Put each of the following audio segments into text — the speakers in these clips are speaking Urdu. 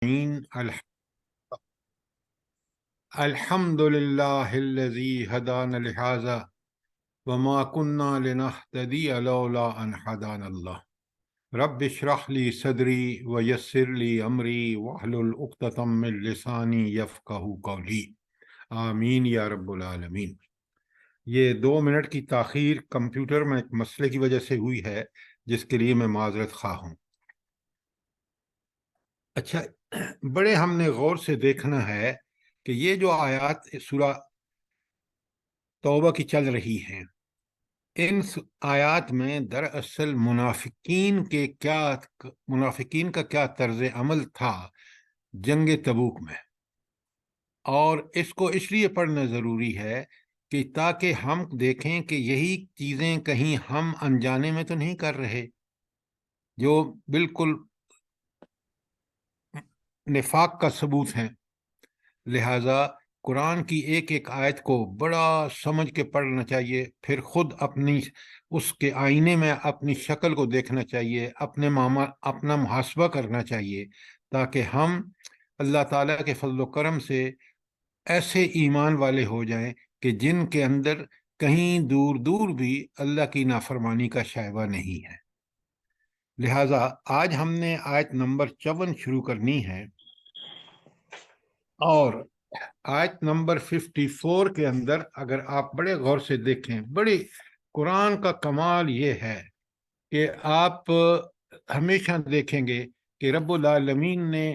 الح- الحمد لله الذي هدانا لهذا وما كنا لنهتدي لولا أن هدانا الله رب اشرح لي صدري ويسر لي أمري واحلل عقدة من لساني يفقهوا قولي آمین یا رب العالمین۔ یہ 2 منٹ کی تاخیر کمپیوٹر میں ایک مسئلے کی وجہ سے ہوئی ہے، جس کے لیے میں معذرت خواہ ہوں۔ اچھا، بڑے ہم نے غور سے دیکھنا ہے کہ یہ جو آیات سورہ توبہ کی چل رہی ہیں، ان آیات میں دراصل منافقین کا کیا طرز عمل تھا جنگ تبوک میں، اور اس کو اس لیے پڑھنا ضروری ہے کہ تاکہ ہم دیکھیں کہ یہی چیزیں کہیں ہم انجانے میں تو نہیں کر رہے جو بالکل نفاق کا ثبوت ہیں۔ لہذا قرآن کی ایک ایک آیت کو بڑا سمجھ کے پڑھنا چاہیے، پھر خود اس کے آئینے میں اپنی شکل کو دیکھنا چاہیے، اپنا محاسبہ کرنا چاہیے، تاکہ ہم اللہ تعالیٰ کے فضل و کرم سے ایسے ایمان والے ہو جائیں کہ جن کے اندر کہیں دور دور بھی اللہ کی نافرمانی کا شائبہ نہیں ہے۔ لہذا آج ہم نے آیت نمبر 54 شروع کرنی ہے، اور آیت نمبر 54 کے اندر اگر آپ بڑے غور سے دیکھیں، بڑے قرآن کا کمال یہ ہے کہ آپ ہمیشہ دیکھیں گے کہ رب العالمین نے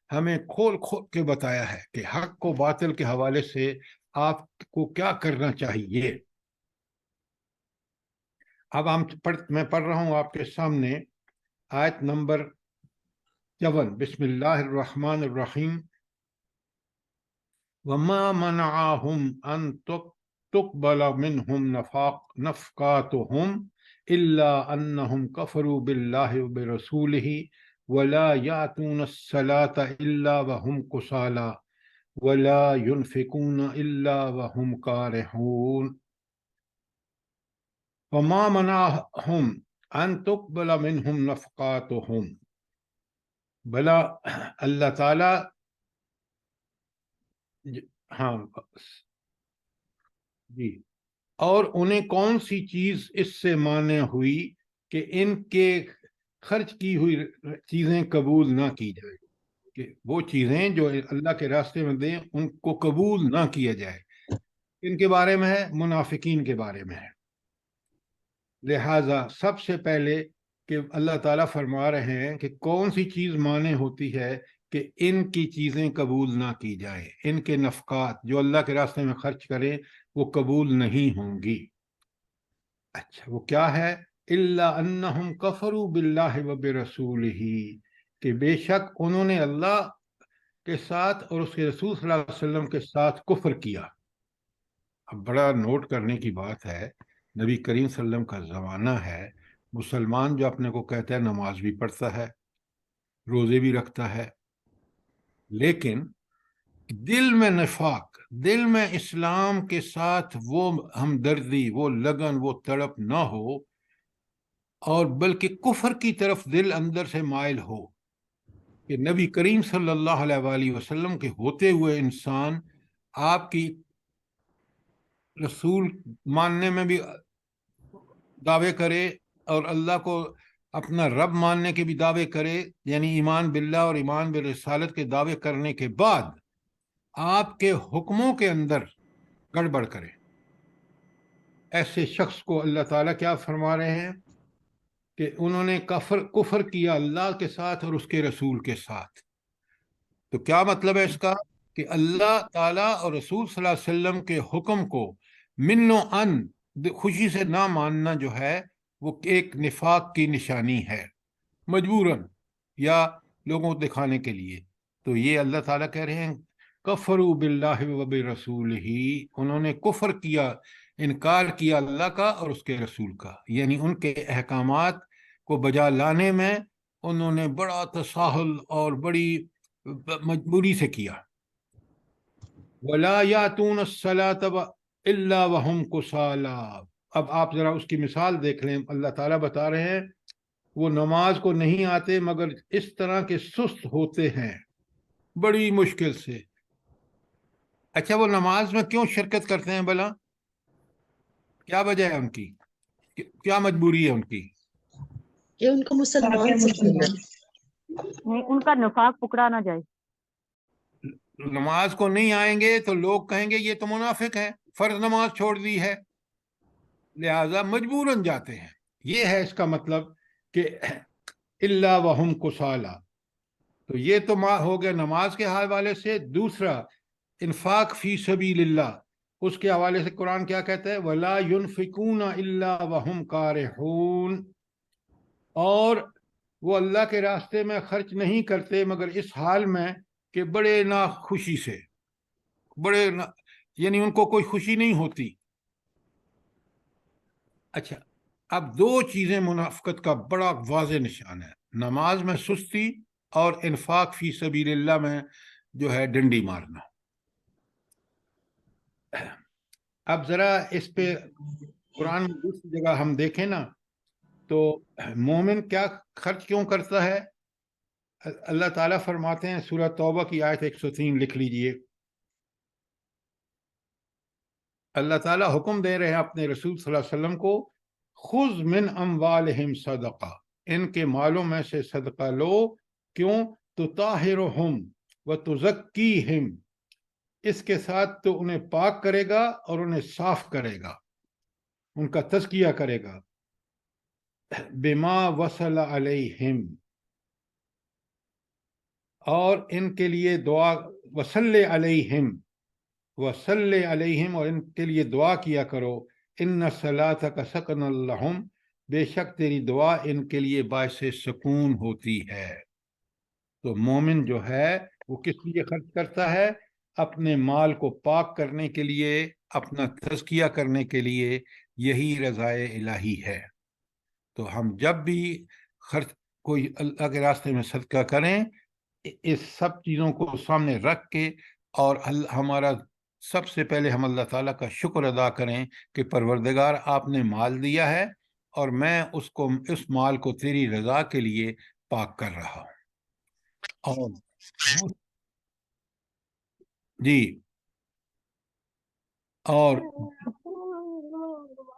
ہمیں کھول کھول کے بتایا ہے کہ حق و باطل کے حوالے سے آپ کو کیا کرنا چاہیے۔ اب میں پڑھ رہا ہوں آپ کے سامنے آیت نمبر 54۔ بسم اللہ الرحمن الرحیم۔ وما منعهم أن تقبل منهم نفقاتهم إلا أنهم كفروا بالله وبرسوله ولا يأتون الصلاة إلا وهم كسالى ولا ينفقون إلا وهم كارهون۔ وما منعهم أن تقبل منهم نفقاتهم، بلا اللہ تعالی، ہاں جی، اور انہیں کون سی چیز اس سے مانع ہوئی کہ ان کے خرچ کی ہوئی چیزیں قبول نہ کی جائیں، کہ وہ چیزیں جو اللہ کے راستے میں دیں ان کو قبول نہ کیا جائے۔ ان کے بارے میں ہے، منافقین کے بارے میں ہے۔ لہذا سب سے پہلے کہ اللہ تعالیٰ فرما رہے ہیں کہ کون سی چیز مانع ہوتی ہے کہ ان کی چیزیں قبول نہ کی جائیں، ان کے نفقات جو اللہ کے راستے میں خرچ کریں وہ قبول نہیں ہوں گی۔ اچھا، وہ کیا ہے؟ الا انہم کفروا باللہ وبرسولہ، کہ بے شک انہوں نے اللہ کے ساتھ اور اس کے رسول صلی اللہ علیہ وسلم کے ساتھ کفر کیا۔ اب بڑا نوٹ کرنے کی بات ہے، نبی کریم صلی اللہ علیہ وسلم کا زمانہ ہے، مسلمان جو اپنے کو کہتا ہے نماز بھی پڑھتا ہے، روزے بھی رکھتا ہے، لیکن دل میں نفاق، دل میں اسلام کے ساتھ وہ ہمدردی، وہ لگن، وہ تڑپ نہ ہو، اور بلکہ کفر کی طرف دل اندر سے مائل ہو کہ نبی کریم صلی اللہ علیہ وآلہ وسلم کے ہوتے ہوئے انسان آپ کی رسول ماننے میں بھی دعوے کرے اور اللہ کو اپنا رب ماننے کے بھی دعوے کرے، یعنی ایمان باللہ اور ایمان بالرسالت کے دعوے کرنے کے بعد آپ کے حکموں کے اندر گڑبڑ کرے۔ ایسے شخص کو اللہ تعالیٰ کیا فرما رہے ہیں کہ انہوں نے کفر کیا اللہ کے ساتھ اور اس کے رسول کے ساتھ۔ تو کیا مطلب ہے اس کا؟ کہ اللہ تعالیٰ اور رسول صلی اللہ علیہ وسلم کے حکم کو من و ان خوشی سے نہ ماننا جو ہے وہ ایک نفاق کی نشانی ہے، مجبوراً یا لوگوں کو دکھانے کے لیے۔ تو یہ اللہ تعالیٰ کہہ رہے ہیں کفروا باللہ وبرسولہ، انہوں نے کفر کیا، انکار کیا اللہ کا اور اس کے رسول کا، یعنی ان کے احکامات کو بجا لانے میں انہوں نے بڑا تساہل اور بڑی مجبوری سے کیا۔ وَلَا يَأْتُونَ الصَّلَاةَ إِلَّا وَهُمْ كُسَالَىٰ۔ اب آپ ذرا اس کی مثال دیکھ لیں، اللہ تعالیٰ بتا رہے ہیں وہ نماز کو نہیں آتے مگر اس طرح کے سست ہوتے ہیں۔ بڑی مشکل سے. اچھا وہ نماز میں کیوں شرکت کرتے ہیں بھلا؟ کیا وجہ ہے ان کی؟ کیا مجبوری ہے ان کی؟ کہ ان کو مسلمان سمجھنا. نہیں، ان کا نفاق پکڑا نہ جائے. نماز کو نہیں آئیں گے تو لوگ کہیں گے یہ تو منافق ہے، فرض نماز چھوڑ دی ہے، لہذا مجبوراً جاتے ہیں. یہ ہے اس کا مطلب کہ الا وہم کسالى. تو یہ تو ہو گیا نماز کے حوالے سے. دوسرا انفاق فی سبیل اللہ، اس کے حوالے سے قرآن کیا کہتا ہے؟ ولا ينفقون الا وهم کارہون. اور وہ اللہ کے راستے میں خرچ نہیں کرتے مگر اس حال میں کہ بڑے ناخوشی سے، یعنی ان کو کوئی خوشی نہیں ہوتی. اچھا اب دو چیزیں منافقت کا بڑا واضح نشان ہے، نماز میں سستی اور انفاق فی سبیل اللہ میں جو ہے ڈنڈی مارنا. اب ذرا اس پہ قرآن میں دوسری جگہ ہم دیکھیں نا تو مومن کیا خرچ کیوں کرتا ہے؟ اللہ تعالیٰ فرماتے ہیں سورہ توبہ کی آیت 103 لکھ لیجئے. اللہ تعالیٰ حکم دے رہے ہیں اپنے رسول صلی اللہ علیہ وسلم کو، خذ من اموالہم صدقہ، ان کے مالوں میں سے صدقہ لو. کیوں؟ تطہرہم وتزکیہم، اس کے ساتھ تو انہیں پاک کرے گا اور انہیں صاف کرے گا، ان کا تزکیہ کرے گا. بما وصل علیہم، اور ان کے لیے دعا، وصلی علیہم، وصلی علیہم، اور ان کے لیے دعا کیا کرو. ان صلاتک سکن لہم، بے شک تیری دعا ان کے لیے باعث سکون ہوتی ہے. تو مومن جو ہے وہ کس لیے خرچ کرتا ہے؟ اپنے مال کو پاک کرنے کے لیے، اپنا تزکیہ کرنے کے لیے. یہی رضائے الہی ہے. تو ہم جب بھی خرچ کوئی اللہ کے راستے میں صدقہ کریں، اس سب چیزوں کو سامنے رکھ کے، اور ہمارا سب سے پہلے ہم اللہ تعالیٰ کا شکر ادا کریں کہ پروردگار آپ نے مال دیا ہے اور میں اس مال کو تیری رضا کے لیے پاک کر رہا ہوں. اور جی، اور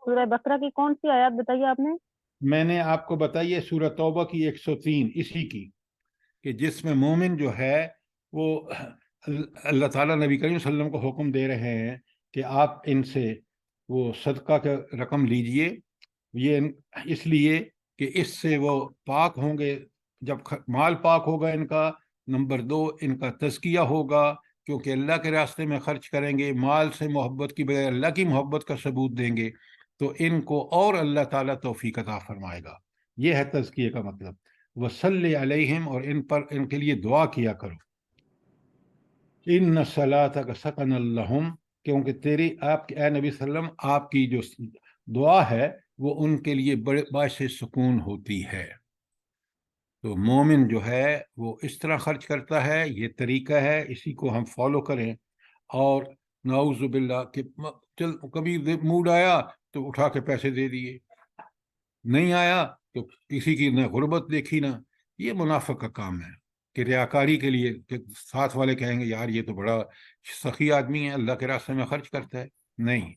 سورہ بقرہ کی کون سی آیات بتائی آپ نے؟ میں نے آپ کو بتائی ہے سورہ توبہ کی 103 اسی کی، کہ جس میں مومن جو ہے وہ اللہ تعالیٰ نبی کریم صلی اللہ علیہ وسلم کو حکم دے رہے ہیں کہ آپ ان سے وہ صدقہ کا رقم لیجئے. یہ اس لیے کہ اس سے وہ پاک ہوں گے. جب مال پاک ہوگا ان کا، نمبر 2 ان کا تزکیہ ہوگا، کیونکہ اللہ کے راستے میں خرچ کریں گے، مال سے محبت کی بجائے اللہ کی محبت کا ثبوت دیں گے، تو ان کو اور اللہ تعالیٰ توفیق عطا فرمائے گا. یہ ہے تزکیے کا مطلب. وصلی علیہم، اور ان کے لیے دعا کیا کرو. ان صلاتک سکن لہم، کیونکہ آپ کے اے نبی صلی اللہ علیہ وسلم، آپ کی جو دعا ہے وہ ان کے لیے بڑے باعث سکون ہوتی ہے. تو مومن جو ہے وہ اس طرح خرچ کرتا ہے. یہ طریقہ ہے، اسی کو ہم فالو کریں. اور نعوذ باللہ کہ کبھی موڈ آیا تو اٹھا کے پیسے دے دیے، نہیں آیا تو کسی کی نہ غربت دیکھی نہ. یہ منافق کا کام ہے کہ ریاکاری کے لیے، کہ ساتھ والے کہیں گے یار یہ تو بڑا سخی آدمی ہے، اللہ کے راستے میں خرچ کرتا ہے. نہیں،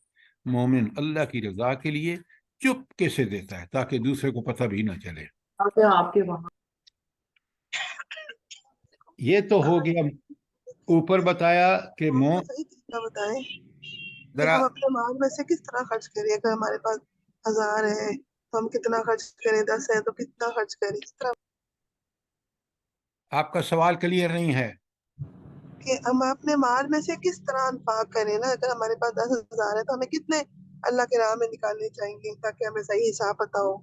مومن اللہ کی رضا کے لیے چپکے سے دیتا ہے تاکہ دوسرے کو پتہ بھی نہ چلے. آپ کے وہاں یہ تو ہو گیا. اوپر بتایا کہ بتائیں کہ ذرا ہم اپنے مال میں سے کس طرح خرچ کریں. اگر ہمارے پاس 1000 ہے تو ہم کتنا خرچ کریں، 10 ہے تو کتنا خرچ کریں. اس طرح آپ کا سوال کلیئر نہیں ہے. کہ ہم اپنے مال میں سے کس طرح انفاق کریں نا. اگر ہمارے پاس 10,000 ہے تو ہمیں کتنے اللہ کے راہ میں نکالنے چاہیے تاکہ ہمیں صحیح حساب پتہ ہو.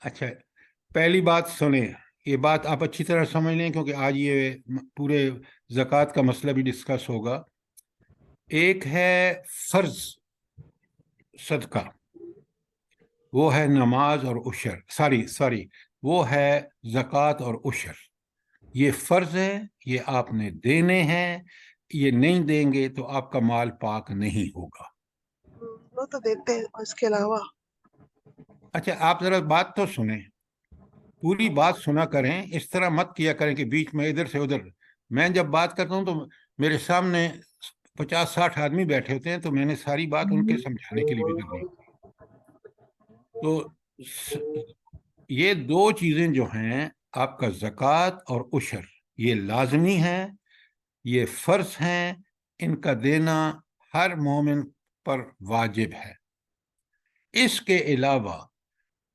اچھا، پہلی بات سنیں، یہ بات آپ اچھی طرح سمجھ لیں کیونکہ آج یہ پورے زکوٰۃ کا مسئلہ بھی ڈسکس ہوگا. ایک ہے فرض صدقہ، وہ ہے نماز اور عشر، ساری وہ ہے زکوٰۃ اور عشر. یہ فرض ہے، یہ آپ نے دینے ہیں. یہ نہیں دیں گے تو آپ کا مال پاک نہیں ہوگا. وہ تو دیتے ہیں، اور اس کے علاوہ اچھا آپ ذرا بات تو سنیں. پوری بات سنا کریں، اس طرح مت کیا کریں کہ بیچ میں ادھر سے ادھر. میں جب بات کرتا ہوں تو میرے سامنے 50-60 آدمی بیٹھے ہوتے ہیں، تو میں نے ساری بات ان کے سمجھانے کے لیے بھی کرنی. تو یہ دو چیزیں جو ہیں، آپ کا زکوٰۃ اور عشر، یہ لازمی ہیں، یہ فرض ہیں، ان کا دینا ہر مومن پر واجب ہے. اس کے علاوہ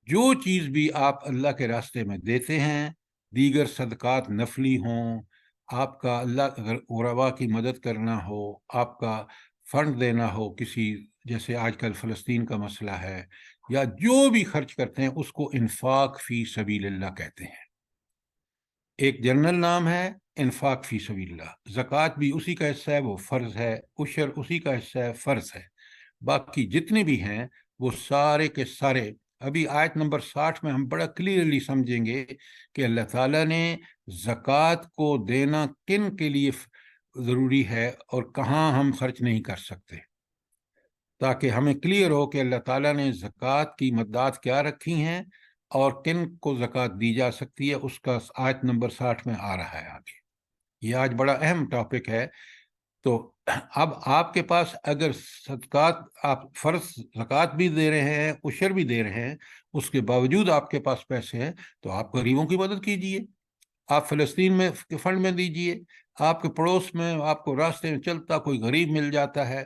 جو چیز بھی آپ اللہ کے راستے میں دیتے ہیں، دیگر صدقات نفلی ہوں، آپ کا اللہ اگر غربا کی مدد کرنا ہو، آپ کا فنڈ دینا ہو کسی، جیسے آج کل فلسطین کا مسئلہ ہے، یا جو بھی خرچ کرتے ہیں اس کو انفاق فی سبیل اللہ کہتے ہیں. ایک جنرل نام ہے انفاق فی سبیل اللہ. زکوٰۃ بھی اسی کا حصہ ہے، وہ فرض ہے. عشر اسی کا حصہ ہے، فرض ہے. باقی جتنے بھی ہیں وہ سارے کے سارے، ابھی آیت نمبر 60 میں ہم بڑا کلیئرلی سمجھیں گے کہ اللہ تعالیٰ نے زکوٰۃ کو دینا کن کے لیے ضروری ہے اور کہاں ہم خرچ نہیں کر سکتے، تاکہ ہمیں کلیئر ہو کہ اللہ تعالیٰ نے زکوٰۃ کی مدات کیا رکھی ہیں اور کن کو زکوٰۃ دی جا سکتی ہے. اس کا آیت نمبر 60 میں آ رہا ہے آگے. یہ آج بڑا اہم ٹاپک ہے. تو اب آپ کے پاس اگر صدقات، آپ فرض زکوٰۃ بھی دے رہے ہیں، عشر بھی دے رہے ہیں، اس کے باوجود آپ کے پاس پیسے ہیں، تو آپ غریبوں کی مدد کیجئے. آپ فلسطین میں فنڈ میں دیجئے. آپ کے پڑوس میں، آپ کو راستے میں چلتا کوئی غریب مل جاتا ہے،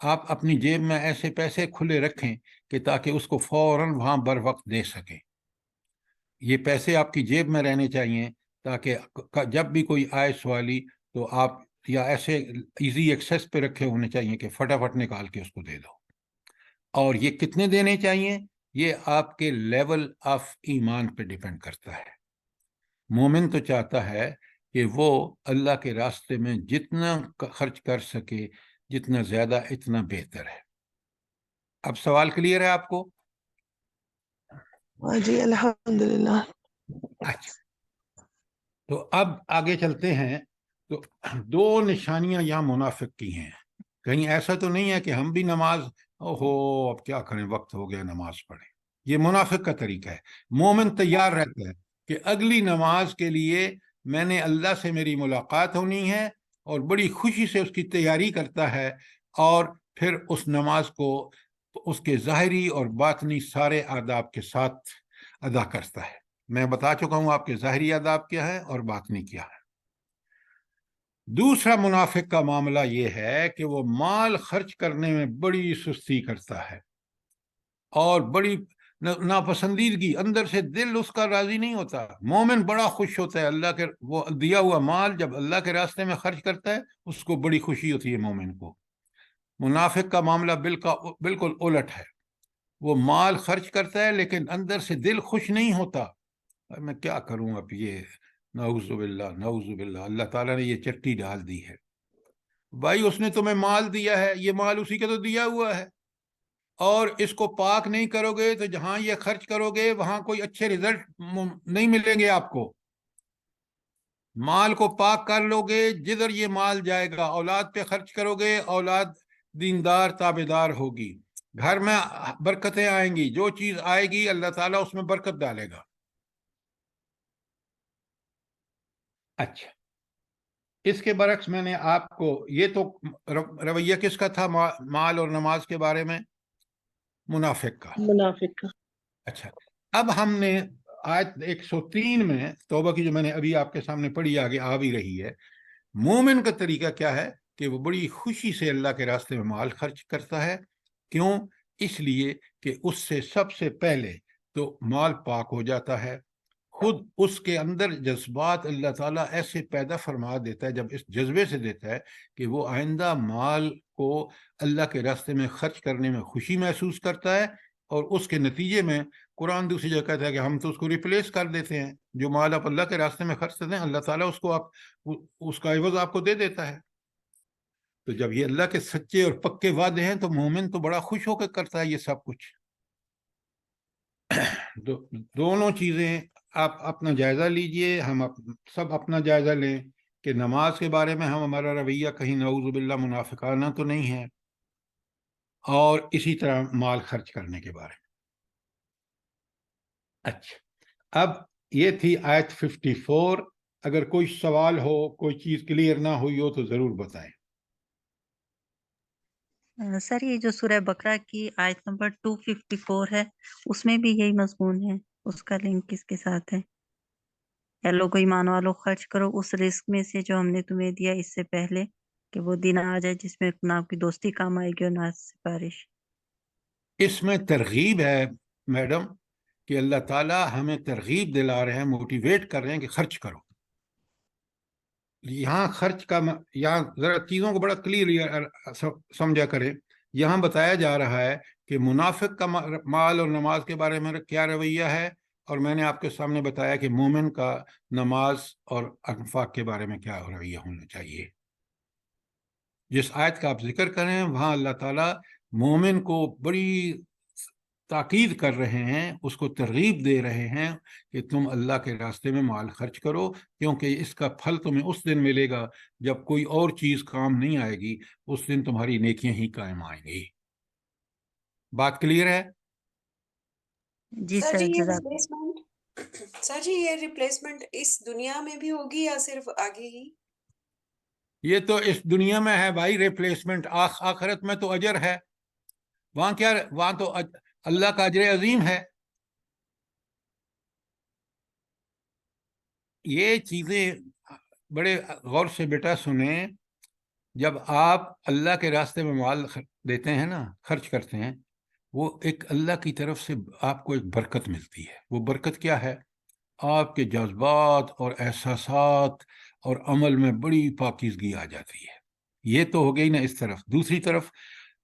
آپ اپنی جیب میں ایسے پیسے کھلے رکھیں کہ تاکہ اس کو فوراً وہاں بر وقت دے سکیں. یہ پیسے آپ کی جیب میں رہنے چاہیے تاکہ جب بھی کوئی آئے سوالی تو آپ یا ایسے ایزی ایکسیس پہ رکھے ہونے چاہیے کہ فٹافٹ نکال کے اس کو دے دو. اور یہ کتنے دینے چاہیے، یہ آپ کے لیول آف ایمان پہ ڈیپینڈ کرتا ہے. مومن تو چاہتا ہے کہ وہ اللہ کے راستے میں جتنا خرچ کر سکے، جتنا زیادہ اتنا بہتر ہے. اب سوال کلیئر ہے آپ کو؟ ہاں جی، الحمدللہ. اچھا، تو اب آگے چلتے ہیں. تو دو نشانیاں یہاں منافق کی ہیں. کہیں ایسا تو نہیں ہے کہ ہم بھی نماز، اوہو اب کیا کریں، وقت ہو گیا نماز پڑھیں. یہ منافق کا طریقہ ہے. مومن تیار رہتا ہے کہ اگلی نماز کے لیے میں نے اللہ سے میری ملاقات ہونی ہے، اور بڑی خوشی سے اس کی تیاری کرتا ہے، اور پھر اس نماز کو اس کے ظاہری اور باطنی سارے آداب کے ساتھ ادا کرتا ہے. میں بتا چکا ہوں آپ کے ظاہری آداب کیا ہے اور باطنی کیا ہے. دوسرا منافق کا معاملہ یہ ہے کہ وہ مال خرچ کرنے میں بڑی سستی کرتا ہے اور بڑی ناپسندیدگی، اندر سے دل اس کا راضی نہیں ہوتا. مومن بڑا خوش ہوتا ہے، اللہ کے وہ دیا ہوا مال جب اللہ کے راستے میں خرچ کرتا ہے اس کو بڑی خوشی ہوتی ہے مومن کو. منافق کا معاملہ بالکل الٹ ہے. وہ مال خرچ کرتا ہے لیکن اندر سے دل خوش نہیں ہوتا. میں کیا کروں اب، یہ نعوذ باللہ نعوذ باللہ، اللہ تعالیٰ نے یہ چٹی ڈال دی ہے. بھائی اس نے تمہیں مال دیا ہے، یہ مال اسی کا تو دیا ہوا ہے، اور اس کو پاک نہیں کرو گے تو جہاں یہ خرچ کرو گے وہاں کوئی اچھے رزلٹ نہیں ملیں گے آپ کو. مال کو پاک کر لو گے، جدھر یہ مال جائے گا اولاد پہ خرچ کرو گے، اولاد دیندار تابعدار ہوگی، گھر میں برکتیں آئیں گی، جو چیز آئے گی اللہ تعالیٰ اس میں برکت ڈالے گا. اچھا، اس کے برعکس میں نے آپ کو، یہ تو رویہ کس کا تھا مال اور نماز کے بارے میں؟ منافق کا. منافق کا. اچھا، اب ہم نے آیت 103 میں توبہ کی جو میں نے ابھی آپ کے سامنے پڑھی، آگے آ بھی رہی ہے. مومن کا طریقہ کیا ہے کہ وہ بڑی خوشی سے اللہ کے راستے میں مال خرچ کرتا ہے. کیوں؟ اس لیے کہ اس سے سب سے پہلے تو مال پاک ہو جاتا ہے. خود اس کے اندر جذبات اللہ تعالیٰ ایسے پیدا فرما دیتا ہے، جب اس جذبے سے دیتا ہے کہ وہ آئندہ مال کو اللہ کے راستے میں خرچ کرنے میں خوشی محسوس کرتا ہے، اور اس کے نتیجے میں قرآن دوسری جگہ کہتا ہے کہ ہم تو اس کو ریپلیس کر دیتے ہیں. جو مال آپ اللہ کے راستے میں خرچ کرتے ہیں اللہ تعالیٰ اس کو اس کا عوض آپ کو دے دیتا ہے. تو جب یہ اللہ کے سچے اور پکے وعدے ہیں تو مومن تو بڑا خوش ہو کے کرتا ہے یہ سب کچھ. دونوں چیزیں آپ اپنا جائزہ لیجئے، ہم سب اپنا جائزہ لیں کہ نماز کے بارے میں ہمارا رویہ کہیں نعوذ باللہ منافقانہ تو نہیں ہے، اور اسی طرح مال خرچ کرنے کے بارے میں. اچھا، اب یہ تھی آیت 54. اگر کوئی سوال ہو، کوئی چیز کلیئر نہ ہوئی ہو تو ضرور بتائیں. سر یہ جو سورہ بقرہ کی آیت نمبر 254 ہے، اس میں بھی یہی مضمون ہے، اس کا لنک کس کے ساتھ ہے؟ اے لوگو ایمان والو خرچ کرو اس رزق میں سے جو ہم نے تمہیں دیا اس سے پہلے کہ وہ دن آ جائے جس میں نہ کی دوستی کام آئے گی اور نہ سفارش۔ اس میں ترغیب ہے میڈم کہ اللہ تعالیٰ ہمیں ترغیب دلا رہے ہیں، موٹیویٹ کر رہے ہیں کہ خرچ کرو. یہاں خرچ کا یہاں ذرا چیزوں کو بڑا کلیئر سمجھا کریں. یہاں بتایا جا رہا ہے کہ منافق کا مال اور نماز کے بارے میں کیا رویہ ہے، اور میں نے آپ کے سامنے بتایا کہ مومن کا نماز اور انفاق کے بارے میں کیا رویہ ہونا چاہیے. جس آیت کا آپ ذکر کریں وہاں اللہ تعالیٰ مومن کو بڑی تاکید کر رہے ہیں، اس کو ترغیب دے رہے ہیں کہ تم اللہ کے راستے میں مال خرچ کرو، کیونکہ اس کا پھل تمہیں اس دن ملے گا جب کوئی اور چیز کام نہیں آئے گی، اس دن تمہاری نیکیاں ہی قائم آئیں گی. بات کلیئر ہے؟ جی سر سر، جی یہ جزاک ریپلیسمنٹ سر جی یہ ریپلیسمنٹ اس دنیا میں بھی ہوگی یا صرف آگے ہی؟ یہ تو اس دنیا میں ہے بھائی ریپلیسمنٹ. آخرت میں تو اجر ہے. وہاں کیا، وہاں تو اللہ کا اجر عظیم ہے. یہ چیزیں بڑے غور سے بیٹا سنیں. جب آپ اللہ کے راستے میں مال دیتے ہیں نا، خرچ کرتے ہیں، وہ ایک اللہ کی طرف سے آپ کو ایک برکت ملتی ہے. وہ برکت کیا ہے؟ آپ کے جذبات اور احساسات اور عمل میں بڑی پاکیزگی آ جاتی ہے. یہ تو ہو گئی نا اس طرف. دوسری طرف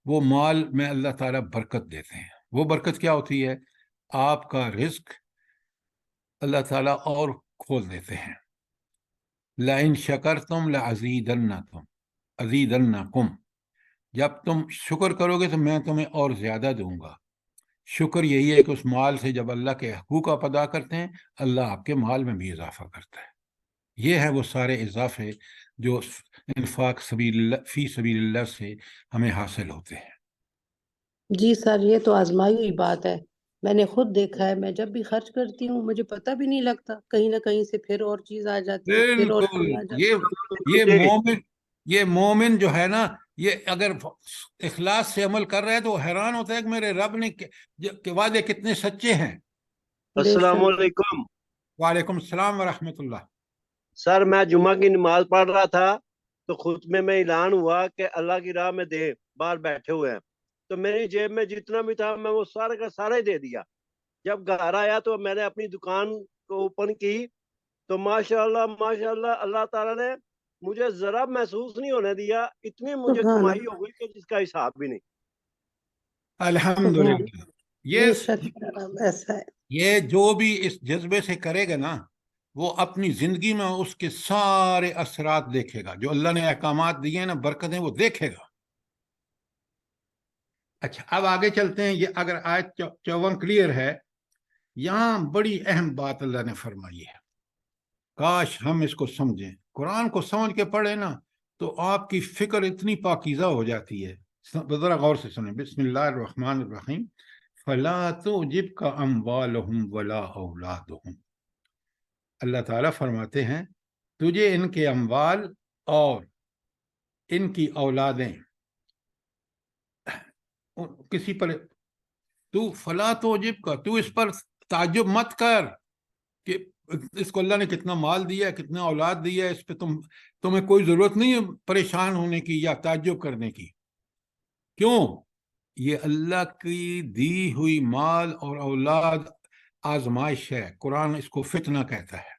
وہ مال میں اللہ تعالیٰ برکت دیتے ہیں. وہ برکت کیا ہوتی ہے؟ آپ کا رزق اللہ تعالیٰ اور کھول دیتے ہیں. لَإِن شَكَرْتُمْ لَأَزِيدَنَّكُمْ أَزِيدَنَّكُمْ. جب تم شکر کرو گے تو میں تمہیں اور زیادہ دوں گا. شکر یہی ہے کہ اس مال سے جب اللہ کے حقوق آپ ادا کرتے ہیں، اللہ آپ کے مال میں بھی اضافہ کرتا ہے. یہ ہے وہ سارے اضافے جو انفاق فی سبیل اللہ سے ہمیں حاصل ہوتے ہیں. جی سر، یہ تو آزمائی ہوئی بات ہے. میں نے خود دیکھا ہے، میں جب بھی خرچ کرتی ہوں مجھے پتہ بھی نہیں لگتا، کہیں نہ کہیں سے پھر اور چیز آ جاتی ہے، پھر اور بالکل. چیز آ جاتی ہے. یہ مومن جو ہے نا، یہ اگر اخلاص سے عمل کر رہا ہے تو حیران ہوتا ہے کہ میرے رب نے کہ وعدے کتنے سچے ہیں. السلام علیکم. وعلیکم السلام ورحمۃ اللہ. سر میں جمعہ کی نماز پڑھ رہا تھا تو خطبے میں اعلان ہوا کہ اللہ کی راہ میں دے، باہر بیٹھے ہوئے ہیں. تو میری جیب میں جتنا بھی تھا میں وہ سارا کا سارا ہی دے دیا. جب گھر آیا تو میں نے اپنی دکان کو اوپن کی تو ماشاءاللہ اللہ تعالیٰ نے مجھے ذرا محسوس نہیں ہونے دیا، اتنی مجھے سبحان کمائی ہو گئی کہ جس کا حساب بھی نہیں. الحمدللہ. بے شک ایسا ہے. یہ جو بھی اس جذبے سے کرے گا نا، وہ اپنی زندگی میں اس کے سارے اثرات دیکھے گا. جو اللہ نے احکامات دیے ہیں نا، برکتیں، وہ دیکھے گا. اچھا اب آگے چلتے ہیں. یہ اگر آیت 54 کلیئر ہے، یہاں بڑی اہم بات اللہ نے فرمائی ہے. کاش ہم اس کو سمجھیں. قرآن کو سمجھ کے پڑھیں نا تو آپ کی فکر اتنی پاکیزہ ہو جاتی ہے. ذرا غور سے سنیں. بسم اللہ الرحمن الرحیم. فَلَا تُعْجِبْكَ أَمْوَالُهُمْ وَلَا أَوْلَادُهُمْ. اللہ تعالیٰ فرماتے ہیں تجھے ان کے اموال اور ان کی اولادیں کسی پر تو فلا تُعْجِبْكَ، تو اس پر تعجب مت کر کہ اس کو اللہ نے کتنا مال دیا ہے، کتنا اولاد دیا ہے، اس پہ تمہیں کوئی ضرورت نہیں ہے پریشان ہونے کی یا تعجب کرنے کی. کیوں؟ یہ اللہ کی دی ہوئی مال اور اولاد آزمائش ہے. قرآن اس کو فتنہ کہتا ہے.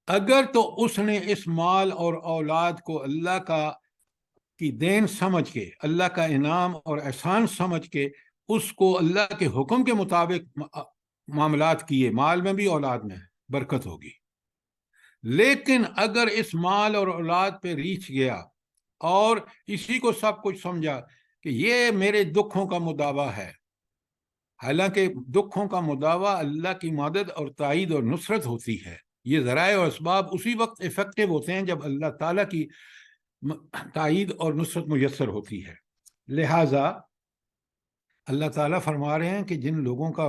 اگر تو اس نے اس مال اور اولاد کو اللہ کی دین سمجھ کے، اللہ کا انعام اور احسان سمجھ کے اس کو اللہ کے حکم کے مطابق معاملات کیے، مال میں بھی اولاد میں برکت ہوگی. لیکن اگر اس مال اور اولاد پہ ریچھ گیا اور اسی کو سب کچھ سمجھا کہ یہ میرے دکھوں کا مداوع ہے، حالانکہ دکھوں کا مداوع اللہ کی مدد اور تائید اور نصرت ہوتی ہے. یہ ذرائع اور اسباب اسی وقت افیکٹو ہوتے ہیں جب اللہ تعالیٰ کی تائید اور نصرت میسر ہوتی ہے. لہٰذا اللہ تعالیٰ فرما رہے ہیں کہ جن لوگوں کا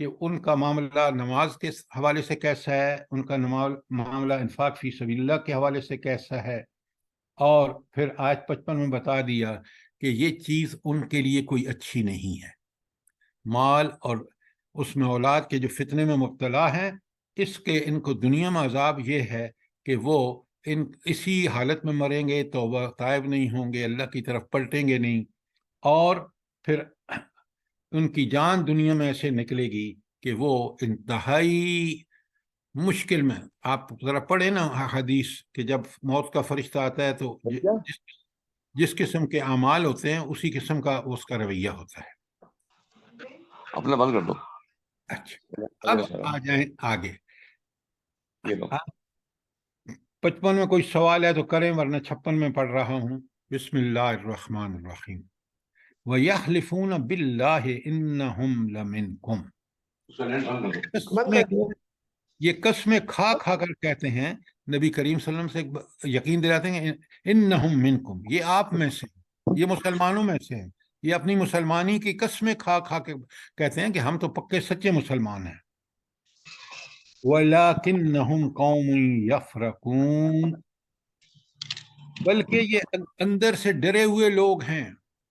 کہ ان کا معاملہ نماز کے حوالے سے کیسا ہے، ان کا معاملہ انفاق فی سبیل اللہ کے حوالے سے کیسا ہے، اور پھر آیت 55 میں بتا دیا کہ یہ چیز ان کے لیے کوئی اچھی نہیں ہے۔ مال اور اس میں اولاد کے جو فتنے میں مبتلا ہیں، اس کے ان کو دنیا میں عذاب یہ ہے کہ وہ اسی حالت میں مریں گے، توبہ طائب نہیں ہوں گے، اللہ کی طرف پلٹیں گے نہیں، اور پھر ان کی جان دنیا میں ایسے نکلے گی کہ وہ انتہائی مشکل میں۔ آپ ذرا پڑھیں نا حدیث کہ جب موت کا فرشتہ آتا ہے تو جس قسم کے اعمال ہوتے ہیں اسی قسم کا اس کا رویہ ہوتا ہے۔ اپنا بند کر دو۔ اچھا، اب آ جائیں آگے۔ 55 میں کوئی سوال ہے تو کریں، ورنہ 56 میں پڑھ رہا ہوں۔ بسم اللہ الرحمن الرحیم۔ وَيَحْلِفُونَ بِاللَّهِ إِنَّهُمْ لَمِنْكُمْ۔ یہ قسمیں کھا کھا کر کہتے ہیں، نبی کریم صلی اللہ علیہ وسلم سے یقین دلاتے ہیں اِنَّهُمْ مِنْكُمْ، یہ آپ میں سے، یہ مسلمانوں میں سے ہیں، یہ اپنی مسلمانی کی قسمیں کھا کھا کے کہتے ہیں کہ ہم تو پکے سچے مسلمان ہیں۔ وَلَكِنَّهُمْ قَوْمٌ يَفْرَقُونَ، بلکہ یہ اندر سے ڈرے ہوئے لوگ ہیں۔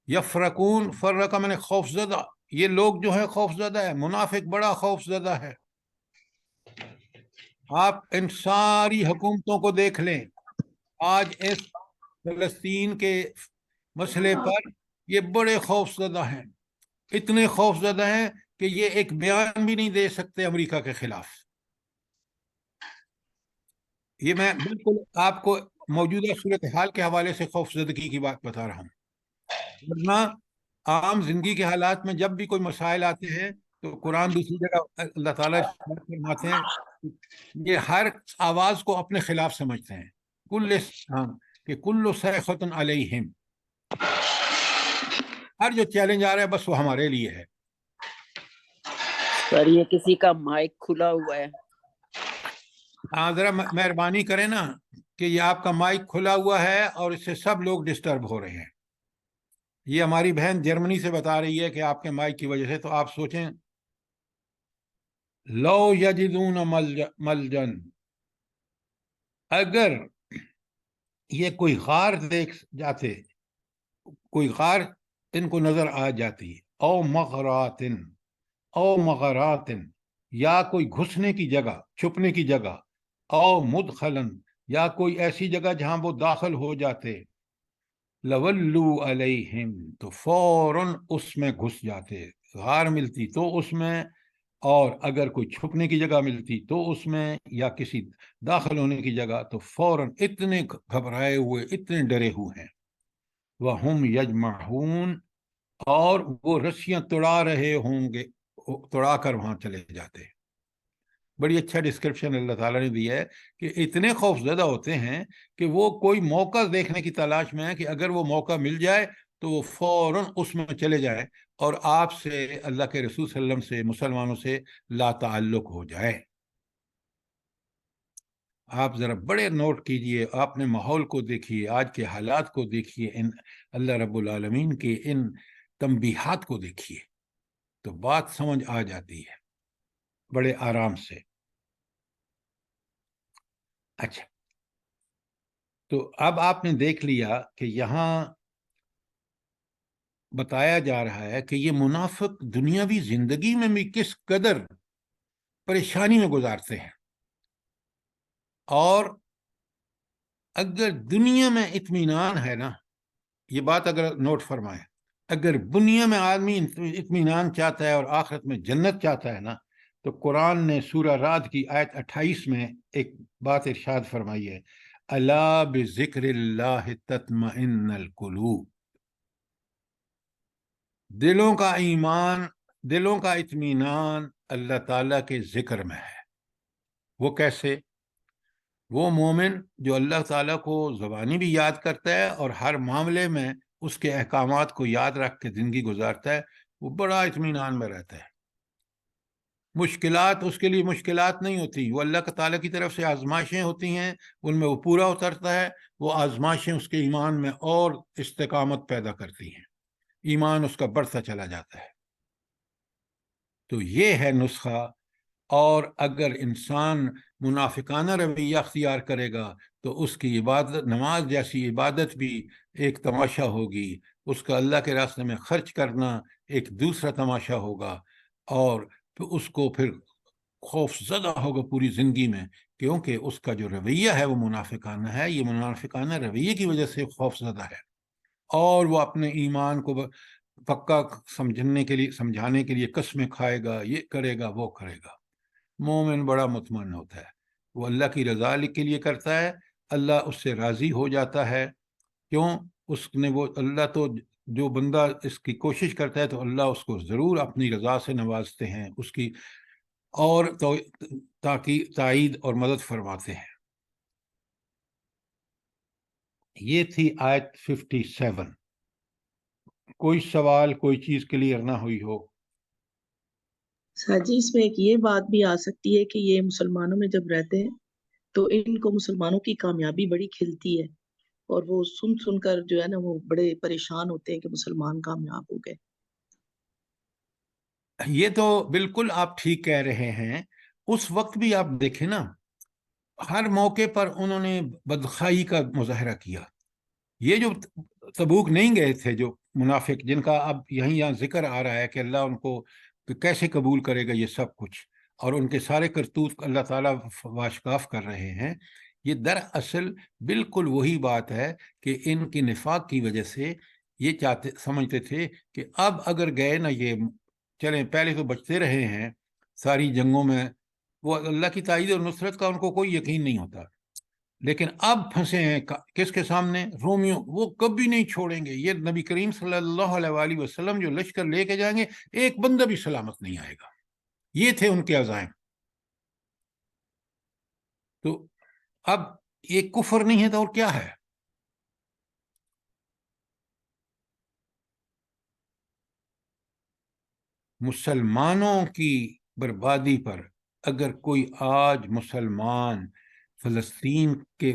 یفرقون، فرقہ میں نے خوف زدہ، یہ لوگ جو ہے خوف زدہ ہے، منافق بڑا خوف زدہ ہے۔ آپ ان ساری حکومتوں کو دیکھ لیں، آج اس فلسطین کے مسئلے پر یہ بڑے خوف زدہ ہیں، اتنے خوف زدہ ہیں کہ یہ ایک بیان بھی نہیں دے سکتے امریکہ کے خلاف۔ یہ میں بالکل آپ کو موجودہ صورتحال کے حوالے سے خوف زدگی کی بات بتا رہا ہوں، ورنہ عام زندگی کے حالات میں جب بھی کوئی مسائل آتے ہیں تو قرآن دوسری جگہ اللہ تعالیٰ فرماتے ہیں یہ ہر آواز کو اپنے خلاف سمجھتے ہیں، کہ کل صیخۃ علیہم، ہر جو چیلنج آ رہا ہے بس وہ ہمارے لیے ہے۔ سر یہ کسی کا مائک کھلا ہوا ہے۔ ہاں ذرا مہربانی کریں نا کہ یہ آپ کا مائک کھلا ہوا ہے اور اس سے سب لوگ ڈسٹرب ہو رہے ہیں۔ یہ ہماری بہن جرمنی سے بتا رہی ہے کہ آپ کے مائک کی وجہ سے، تو آپ سوچیں لو یجدون ملجن، اگر یہ کوئی غار دیکھ جاتے، کوئی غار ان کو نظر آ جاتی، او مغراتن، یا کوئی گھسنے کی جگہ، چھپنے کی جگہ، او مدخلن، یا کوئی ایسی جگہ جہاں وہ داخل ہو جاتے، لولو علیہم، تو فوراً اس میں گھس جاتے، غار ملتی تو اس میں، اور اگر کوئی چھپنے کی جگہ ملتی تو اس میں، یا کسی داخل ہونے کی جگہ، تو فوراً اتنے گھبرائے ہوئے، اتنے ڈرے ہوئے ہیں۔ وَهُمْ يَجْمَعُونَ، اور وہ رسیاں توڑا رہے ہوں گے، توڑا کر وہاں چلے جاتے۔ بڑی اچھا ڈسکرپشن اللہ تعالیٰ نے دیا ہے کہ اتنے خوف زدہ ہوتے ہیں کہ وہ کوئی موقع دیکھنے کی تلاش میں ہے کہ اگر وہ موقع مل جائے تو وہ فوراً اس میں چلے جائیں اور آپ سے، اللہ کے رسول صلی اللہ علیہ وسلم سے، مسلمانوں سے لا تعلق ہو جائے۔ آپ ذرا بڑے نوٹ کیجئے، آپ نے ماحول کو دیکھیے، آج کے حالات کو دیکھیے، ان اللہ رب العالمین کے ان تنبیہات کو دیکھیے، تو بات سمجھ آ جاتی ہے بڑے آرام سے۔ اچھا، تو اب آپ نے دیکھ لیا کہ یہاں بتایا جا رہا ہے کہ یہ منافق دنیاوی زندگی میں بھی کس قدر پریشانی میں گزارتے ہیں، اور اگر دنیا میں اطمینان ہے نا، یہ بات اگر نوٹ فرمائیں، اگر دنیا میں آدمی اطمینان چاہتا ہے اور آخرت میں جنت چاہتا ہے نا، تو قرآن نے سورہ رعد کی آیت 28 میں ایک بات ارشاد فرمائی ہے، الا بذکر اللہ تطمئن القلوب، دلوں کا ایمان، دلوں کا اطمینان اللہ تعالیٰ کے ذکر میں ہے۔ وہ کیسے؟ وہ مومن جو اللہ تعالیٰ کو زبانی بھی یاد کرتا ہے اور ہر معاملے میں اس کے احکامات کو یاد رکھ کے زندگی گزارتا ہے، وہ بڑا اطمینان میں رہتا ہے۔ مشکلات اس کے لیے مشکلات نہیں ہوتی، وہ اللہ تعالیٰ کی طرف سے آزمائشیں ہوتی ہیں، ان میں وہ پورا اترتا ہے، وہ آزمائشیں اس کے ایمان میں اور استقامت پیدا کرتی ہیں، ایمان اس کا بڑھتا چلا جاتا ہے۔ تو یہ ہے نسخہ. اور اگر انسان منافقانہ رویہ اختیار کرے گا تو اس کی عبادت، نماز جیسی عبادت بھی ایک تماشا ہوگی، اس کا اللہ کے راستے میں خرچ کرنا ایک دوسرا تماشا ہوگا، اور اس کو پھر خوف زدہ ہوگا پوری زندگی میں، کیونکہ اس کا جو رویہ ہے وہ منافقانہ ہے. یہ منافقانہ رویے کی وجہ سے خوف زدہ ہے، اور وہ اپنے ایمان کو پکا سمجھانے کے لیے قسمیں کھائے گا، یہ کرے گا وہ کرے گا. مومن بڑا مطمئن ہوتا ہے، وہ اللہ کی رضا کے لیے کرتا ہے، اللہ اس سے راضی ہو جاتا ہے. کیوں؟ اس نے وہ اللہ تو جو بندہ اس کی کوشش کرتا ہے تو اللہ اس کو ضرور اپنی رضا سے نوازتے ہیں، اس کی اور تاکہ تائید اور مدد فرماتے ہیں. یہ تھی آیت 57. کوئی سوال، کوئی چیز کلیئر نہ ہوئی ہو؟ سر جی اس میں ایک یہ بات بھی آ سکتی ہے کہ یہ مسلمانوں میں جب رہتے ہیں تو ان کو مسلمانوں کی کامیابی بڑی کھلتی ہے، اور وہ سن سن کر جو ہے نا وہ بڑے پریشان ہوتے ہیں کہ مسلمان کامیاب ہو گئے. یہ تو بالکل آپ ٹھیک کہہ رہے ہیں. اس وقت بھی آپ دیکھیں نا، ہر موقع پر انہوں نے بدخواہی کا مظاہرہ کیا. یہ جو تبوک نہیں گئے تھے جو منافق، جن کا اب یہاں ذکر آ رہا ہے کہ اللہ ان کو کیسے قبول کرے گا یہ سب کچھ، اور ان کے سارے کرتوت اللہ تعالیٰ واشکاف کر رہے ہیں، یہ دراصل بالکل وہی بات ہے کہ ان کی نفاق کی وجہ سے یہ سمجھتے تھے کہ اب اگر گئے نا، یہ چلیں پہلے تو بچتے رہے ہیں ساری جنگوں میں، وہ اللہ کی تائید اور نصرت کا ان کو کوئی یقین نہیں ہوتا، لیکن اب پھنسے ہیں کس کے سامنے؟ رومیوں. وہ کبھی نہیں چھوڑیں گے. یہ نبی کریم صلی اللہ علیہ وآلہ وسلم جو لشکر لے کے جائیں گے، ایک بندہ بھی سلامت نہیں آئے گا. یہ تھے ان کے عزائم. تو اب یہ کفر نہیں ہے تو اور کیا ہے؟ مسلمانوں کی بربادی پر اگر کوئی آج مسلمان فلسطین کے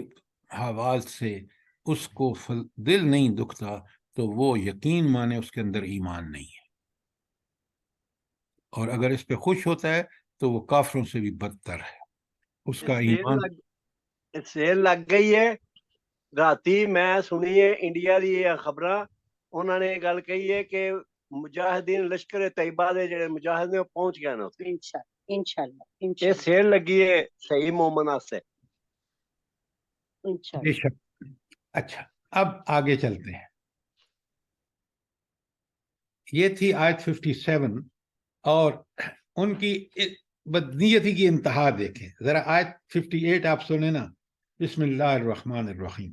حوال سے اس کو دل نہیں دکھتا تو وہ یقین مانے اس کے اندر ایمان نہیں ہے، اور اگر اس پہ خوش ہوتا ہے تو وہ کافروں سے بھی بدتر ہے. اس کا ایمان سیل لگ گئی ہے. راتی میں سنی ہے انڈیا دی خبراں، انہوں نے یہ گل کہی ہے کہ مجاہدین لشکر طیبہ دے جڑے مجاہد نے وہ پہنچ گئے نا اتنے. انشاءاللہ یہ سیل لگی ہے صحیح مومن واسطے. بے شک. اچھا اب آگے چلتے ہیں. یہ تھی آیت 57، اور ان کی بدنیتی کی انتہا دیکھیں ذرا. آیت 58 آپ سنیں نا. بسم اللہ الرحمن الرحیم.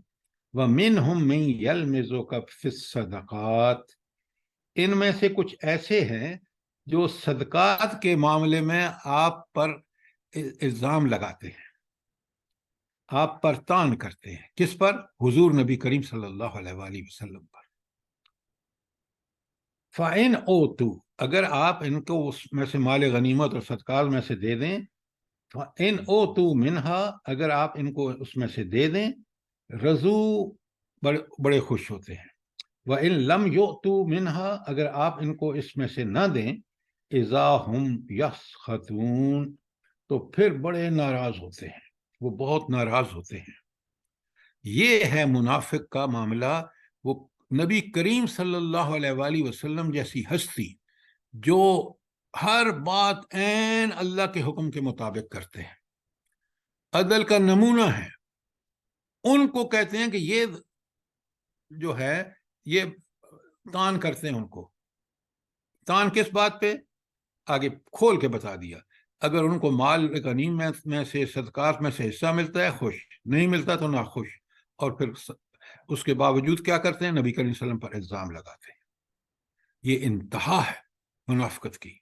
وَمِنْهُمْ مَنْ يَلْمِزُكَ فِي الصَّدَقَاتِ، ان میں سے کچھ ایسے ہیں جو صدقات کے معاملے میں آپ پر الزام لگاتے ہیں، آپ پر طعن کرتے ہیں. کس پر؟ حضور نبی کریم صلی اللہ علیہ وآلہ وسلم پر. فَإِنْ أُوتُوا، اگر آپ ان کو اس میں سے مال غنیمت اور صدقات میں سے دے دیں، فَإِنْ أُوتُوا مِنْهَا، اگر آپ ان کو اس میں سے دے دیں، رضوا، بڑے خوش ہوتے ہیں. وَإِنْ لَمْ يُؤْتُوا مِنْهَا، اگر آپ ان کو اس میں سے نہ دیں، إِذَا هُمْ يَسْخَطُونَ، تو پھر بڑے ناراض ہوتے ہیں، وہ بہت ناراض ہوتے ہیں. یہ ہے منافق کا معاملہ. وہ نبی کریم صلی اللہ علیہ وآلہ وسلم جیسی ہستی جو ہر بات عین اللہ کے حکم کے مطابق کرتے ہیں، عدل کا نمونہ ہے، ان کو کہتے ہیں کہ یہ جو ہے یہ طعن کرتے ہیں. ان کو طعن کس بات پہ؟ آگے کھول کے بتا دیا. اگر ان کو مال غنیمت میں سے صدقات میں سے حصہ ملتا ہے خوش، نہیں ملتا تو ناخوش، اور پھر اس کے باوجود کیا کرتے ہیں؟ نبی کریم صلی اللہ علیہ وسلم پر الزام لگاتے ہیں. یہ انتہا ہے منافقت کی.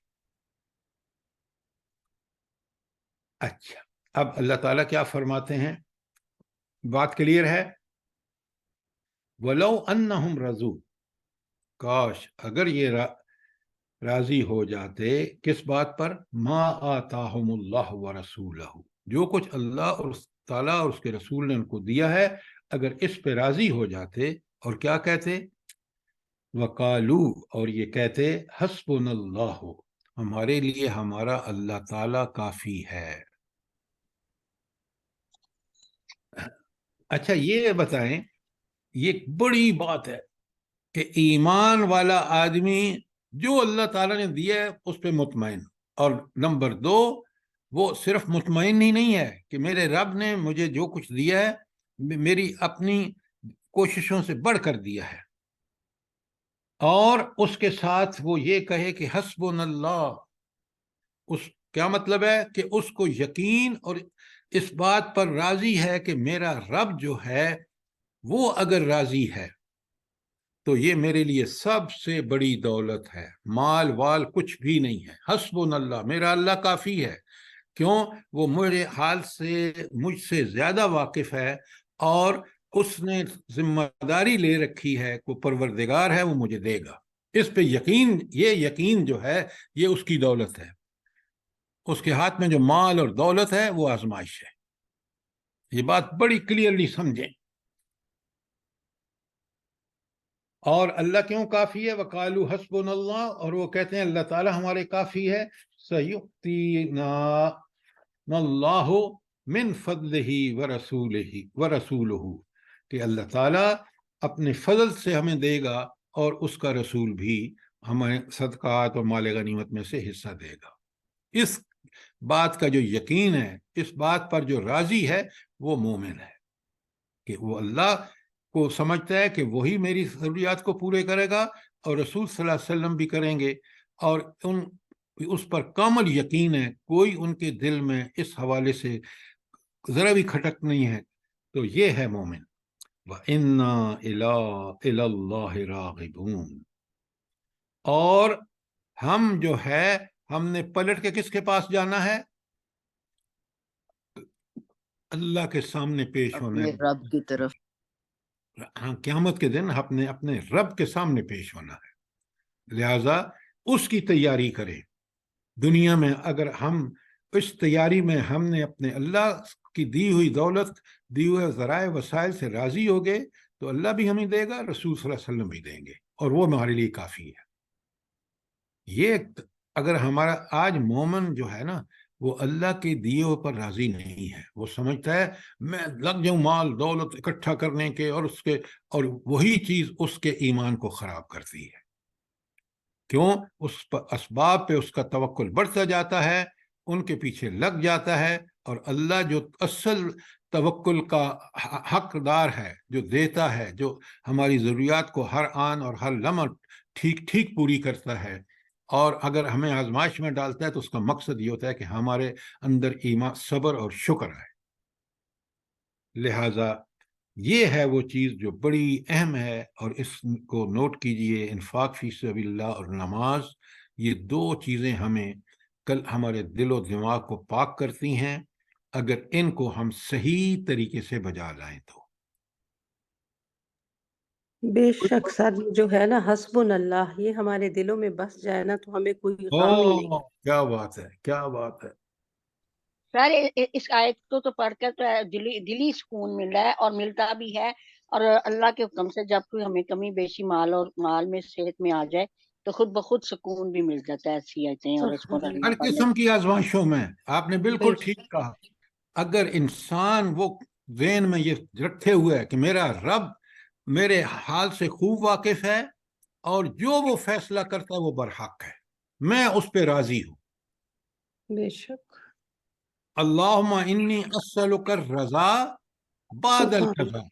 اچھا اب اللہ تعالیٰ کیا فرماتے ہیں؟ بات کلیئر ہے. وَلَوْ أَنَّهُمْ رَضُوا، کاش اگر یہ راضی ہو جاتے کس بات پر؟ ما آتاہم اللہ ورسولہ، جو کچھ اللہ اور تعالیٰ اور اس کے رسول نے ان کو دیا ہے، اگر اس پہ راضی ہو جاتے اور کیا کہتے؟ وقالو، اور یہ کہتے حسبنا اللہ، ہمارے لیے ہمارا اللہ تعالیٰ کافی ہے۔ اچھا یہ بتائیں، یہ ایک بڑی بات ہے کہ ایمان والا آدمی جو اللہ تعالیٰ نے دیا ہے اس پہ مطمئن، اور نمبر 2 وہ صرف مطمئن ہی نہیں ہے کہ میرے رب نے مجھے جو کچھ دیا ہے میری اپنی کوششوں سے بڑھ کر دیا ہے، اور اس کے ساتھ وہ یہ کہے کہ حسبنا اللہ۔ اس کیا مطلب ہے کہ اس کو یقین اور اس بات پر راضی ہے کہ میرا رب جو ہے وہ اگر راضی ہے تو یہ میرے لیے سب سے بڑی دولت ہے، مال وال کچھ بھی نہیں ہے۔ حسبنا اللہ، میرا اللہ کافی ہے۔ کیوں؟ وہ میرے حال سے مجھ سے زیادہ واقف ہے، اور اس نے ذمہ داری لے رکھی ہے، وہ پروردگار ہے، وہ مجھے دے گا۔ اس پہ یقین، یہ یقین جو ہے یہ اس کی دولت ہے۔ اس کے ہاتھ میں جو مال اور دولت ہے وہ آزمائش ہے۔ یہ بات بڑی کلیئرلی سمجھیں۔ اور اللہ کیوں کافی ہے؟ وقالوا حسبنا اللہ، اور وہ کہتے ہیں اللہ تعالیٰ ہمارے کافی ہے۔ سیؤتینا اللہ من فضلہ ورسولہ، کہ اللہ تعالیٰ اپنے فضل سے ہمیں دے گا اور اس کا رسول بھی ہمیں صدقات اور مال غنیمت میں سے حصہ دے گا۔ اس بات کا جو یقین ہے، اس بات پر جو راضی ہے، وہ مومن ہے، کہ وہ اللہ کو سمجھتا ہے کہ وہی میری ضروریات کو پورے کرے گا، اور رسول صلی اللہ علیہ وسلم بھی کریں گے، اور اس پر کامل یقین ہے، کوئی ان کے دل میں اس حوالے سے ذرا بھی کھٹک نہیں ہے۔ تو یہ ہے مومن۔ وَإِنَّا إِلَى اللَّهِ رَاغِبُونَ، اور ہم جو ہے، ہم نے پلٹ کے کس کے پاس جانا ہے؟ اللہ کے سامنے پیش ہونا اپنے ہے۔ رب کی طرف۔ ہاں، قیامت کے دن اپنے رب کے سامنے پیش ہونا ہے، لہذا اس کی تیاری کریں۔ دنیا میں اگر ہم اس تیاری میں ہم نے اپنے اللہ کی دی ہوئی دولت، دی ہوئے ذرائع وسائل سے راضی ہو گئے تو اللہ بھی ہمیں دے گا، رسول صلی اللہ علیہ وسلم بھی دیں گے، اور وہ ہمارے لیے کافی ہے۔ یہ اگر ہمارا آج مومن جو ہے نا، وہ اللہ کے دیے ہوئے پر راضی نہیں ہے، وہ سمجھتا ہے میں لگ جاؤں مال دولت اکٹھا کرنے کے، اور وہی چیز اس کے ایمان کو خراب کرتی ہے۔ کیوں؟ اس اسباب پہ اس کا توکل بڑھتا جاتا ہے، ان کے پیچھے لگ جاتا ہے، اور اللہ جو اصل توکل کا حقدار ہے، جو دیتا ہے، جو ہماری ضروریات کو ہر آن اور ہر لمحہ ٹھیک ٹھیک پوری کرتا ہے، اور اگر ہمیں آزمائش میں ڈالتا ہے تو اس کا مقصد یہ ہوتا ہے کہ ہمارے اندر ایمان، صبر اور شکر ہے۔ لہٰذا یہ ہے وہ چیز جو بڑی اہم ہے، اور اس کو نوٹ کیجئے، انفاق فی سبیل اللہ اور نماز، یہ 2 چیزیں ہمیں کل ہمارے دل و دماغ کو پاک کرتی ہیں، اگر ان کو ہم صحیح طریقے سے بجا لائیں تو۔ بے شک سر، یہ جو ہے نا حسبنا اللہ، یہ ہمارے دلوں میں بس جائے نا تو ہمیں کوئی غم ہی نہیں۔ کیا بات ہے، کیا بات ہے۔ سر اس آیت کو تو پڑھ کر تو دلی سکون مل رہا ہے، اور ملتا بھی ہے، اور اللہ کے حکم سے جب کوئی ہمیں کمی بیشی مال میں صحت میں آ جائے تو خود بخود سکون بھی مل جاتا ہے ایسی آیتیں اور اس کو ہر قسم کی آزمائشوں میں آپ نے بالکل ٹھیک کہا۔ اگر انسان وہ ذہن میں یہ رکھے ہوئے ہے کہ میرا رب میرے حال سے خوب واقف ہے، اور جو وہ فیصلہ کرتا ہے وہ برحق ہے، میں اس پہ راضی ہوں۔ بے شک۔ اللہم انی اسألک الرضا بعد القضاء،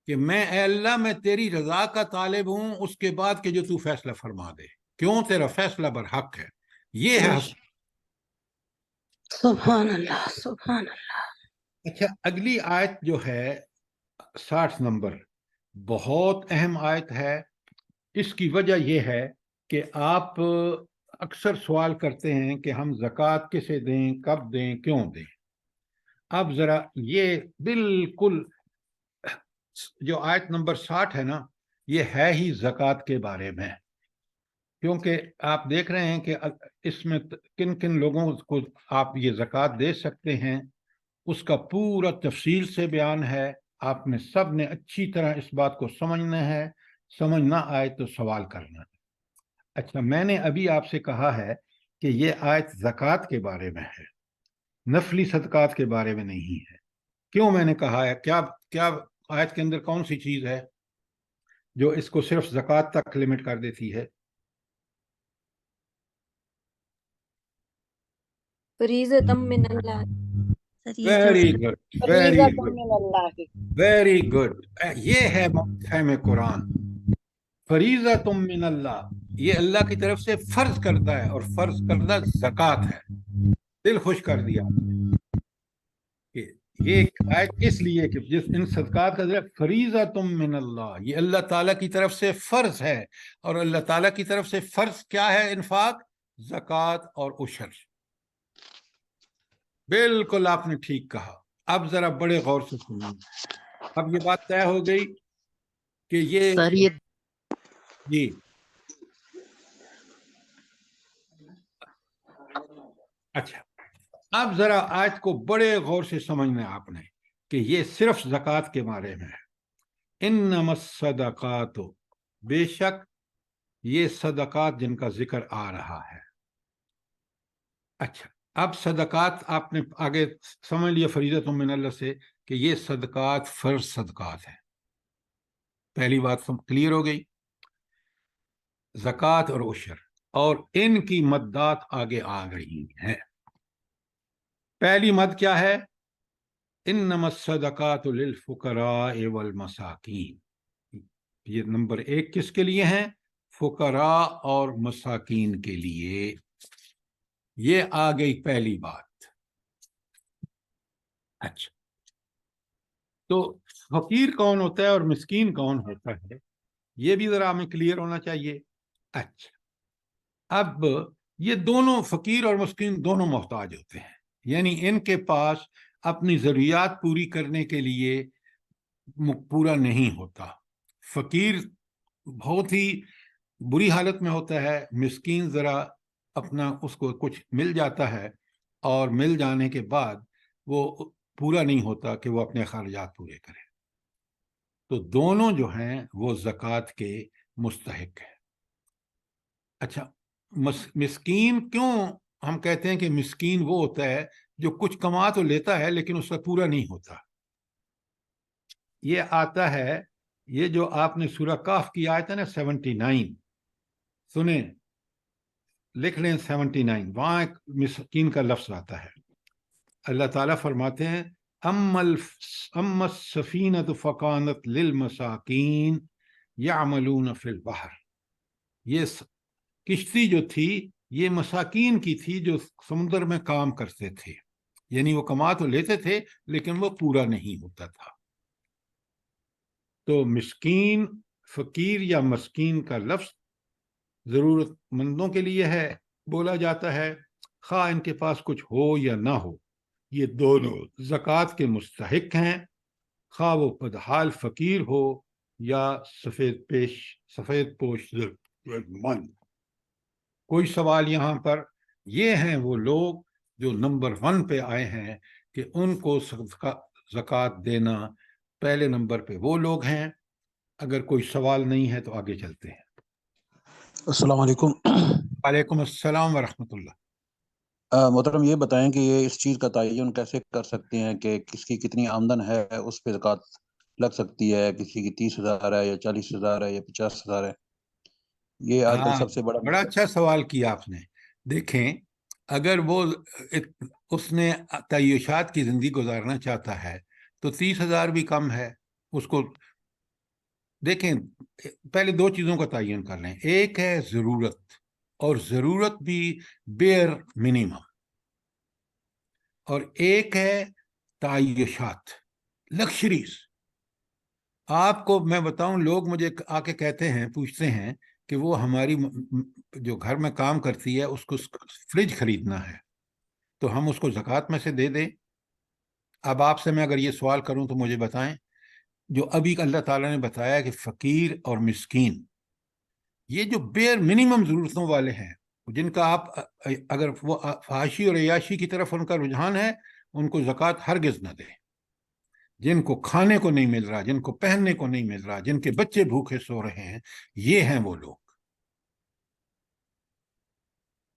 کہ میں اے اللہ میں تیری رضا کا طالب ہوں اس کے بعد کہ جو تو فیصلہ فرما دے، کیوں؟ تیرا فیصلہ برحق ہے۔ یہ ہے سبحان اللہ، سبحان اللہ۔ اچھا، اگلی آیت جو ہے 60 نمبر، بہت اہم آیت ہے۔ اس کی وجہ یہ ہے کہ آپ اکثر سوال کرتے ہیں کہ ہم زکوٰۃ کسے دیں، کب دیں، کیوں دیں۔ اب ذرا یہ بالکل جو آیت نمبر 60 ہے نا، یہ ہے ہی زکوٰۃ کے بارے میں، کیونکہ آپ دیکھ رہے ہیں کہ اس میں کن کن لوگوں کو آپ یہ زکوٰۃ دے سکتے ہیں، اس کا پورا تفصیل سے بیان ہے۔ آپ نے سب نے اچھی طرح اس بات کو سمجھنا ہے، سمجھ نہ آئے تو سوال کرنا ہے۔ اچھا، میں نے ابھی آپ سے کہا ہے کہ یہ آیت زکوٰۃ کے بارے میں ہے، نفلی صدقات کے بارے میں نہیں ہے۔ کیوں میں نے کہا ہے؟ کیا آیت کے اندر کون سی چیز ہے جو اس کو صرف زکوٰۃ تک لمٹ کر دیتی ہے؟ فریضۃ من اللہ۔ سر یہ جو ویری گڈ، ویری فریضۃ گڈ، من اللہ۔ ویری گڈ، یہ ہے فہم قرآن۔ فریضۃ من اللہ، یہ اللہ کی طرف سے فرض کردہ ہے، اور فرض کردہ زکوٰۃ ہے۔ دل خوش کر دیا کہ یہ آیت اس لیے کہ جس ان صدقات کا ذکر فریضۃ من اللہ، یہ اللہ تعالیٰ کی طرف سے فرض ہے، اور اللہ تعالیٰ کی طرف سے فرض کیا ہے؟ انفاق، زکوٰۃ اور عشر۔ بالکل آپ نے ٹھیک کہا۔ اب ذرا بڑے غور سے سنیں، اب یہ بات طے ہو گئی کہ یہ سر یہ جی اچھا، اب ذرا آیت کو بڑے غور سے سمجھنا ہے آپ نے کہ یہ صرف زکوٰۃ کے بارے میں ہے۔ انما الصدقات، بے شک یہ صدقات جن کا ذکر آ رہا ہے۔ اچھا، اب صدقات آپ نے آگے سمجھ لیا فریضۃ من اللہ سے کہ یہ صدقات فرض صدقات ہیں۔ پہلی بات کلیئر ہو گئی، زکوٰۃ اور عشر، اور ان کی مدات آگے آ رہی ہیں۔ پہلی مد کیا ہے؟ انما الصدقات للفقراء والمساکین، یہ نمبر 1 کس کے لیے ہیں؟ فقراء اور مساکین کے لیے۔ یہ آ گئی پہلی بات۔ اچھا، تو فقیر کون ہوتا ہے اور مسکین کون ہوتا ہے، یہ بھی ذرا ہمیں کلیئر ہونا چاہیے۔ اچھا، اب یہ دونوں فقیر اور مسکین دونوں محتاج ہوتے ہیں، یعنی ان کے پاس اپنی ضروریات پوری کرنے کے لیے پورا نہیں ہوتا۔ فقیر بہت ہی بری حالت میں ہوتا ہے، مسکین ذرا اپنا اس کو کچھ مل جاتا ہے، اور مل جانے کے بعد وہ پورا نہیں ہوتا کہ وہ اپنے اخراجات پورے کرے۔ تو دونوں جو ہیں وہ زکوٰۃ کے مستحق ہیں۔ اچھا، مسکین کیوں ہم کہتے ہیں کہ مسکین وہ ہوتا ہے جو کچھ کما تو لیتا ہے لیکن اس کا پورا نہیں ہوتا؟ یہ آتا ہے، یہ جو آپ نے سورہ کہف کی آیت ہے نا 79، سنیں، لکھ لیں 79، وہاں ایک مسکین کا لفظ آتا ہے۔ اللہ تعالیٰ فرماتے ہیں اما السفینۃ فکانت للمساکین یعملون فی البحر، یہ کشتی جو تھی یہ مساکین کی تھی جو سمندر میں کام کرتے تھے، یعنی وہ کما تو لیتے تھے لیکن وہ پورا نہیں ہوتا تھا۔ تو مسکین، فقیر یا مسکین کا لفظ ضرورت مندوں کے لیے ہے، بولا جاتا ہے، خواہ ان کے پاس کچھ ہو یا نہ ہو، یہ دونوں زکوٰۃ کے مستحق ہیں، خواہ وہ بدحال فقیر ہو یا سفید پوش ضرورتمند۔ کوئی سوال یہاں پر، یہ ہیں وہ لوگ جو نمبر 1 پہ آئے ہیں کہ ان کو زکوٰۃ دینا پہلے نمبر پہ وہ لوگ ہیں۔ اگر کوئی سوال نہیں ہے تو آگے چلتے ہیں۔ السلام علیکم۔ وعلیکم السلام ورحمۃ اللہ۔ محترم یہ بتائیں کہ یہ اس چیز کا تعین کیسے کر سکتے ہیں کہ کس کی کتنی آمدن ہے اس پہ زکوٰۃ لگ سکتی ہے، کسی کی 30,000 ہے یا 40,000 ہے یا 50,000 ہے؟ یہ آج کل سب سے بڑا اچھا سوال کیا آپ نے۔ دیکھیں، اگر وہ اس نے تعیشات کی زندگی گزارنا چاہتا ہے تو 30,000 بھی کم ہے اس کو۔ دیکھیں، پہلے 2 چیزوں کا تعین کر لیں، ایک ہے ضرورت، اور ضرورت بھی بیئر منیمم، اور ایک ہے تعیشات، لکشریز۔ آپ کو میں بتاؤں، لوگ مجھے آ کے کہتے ہیں، پوچھتے ہیں کہ وہ ہماری جو گھر میں کام کرتی ہے اس کو فریج خریدنا ہے تو ہم اس کو زکوٰۃ میں سے دے دیں؟ اب آپ سے میں اگر یہ سوال کروں تو مجھے بتائیں، جو ابھی اللہ تعالیٰ نے بتایا کہ فقیر اور مسکین، یہ جو بیئر منیمم ضرورتوں والے ہیں، جن کا آپ اگر وہ فحاشی اور عیاشی کی طرف ان کا رجحان ہے، ان کو زکوٰۃ ہرگز نہ دیں۔ جن کو کھانے کو نہیں مل رہا، جن کو پہننے کو نہیں مل رہا، جن کے بچے بھوکے سو رہے ہیں، یہ ہیں وہ لوگ۔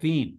3,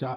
4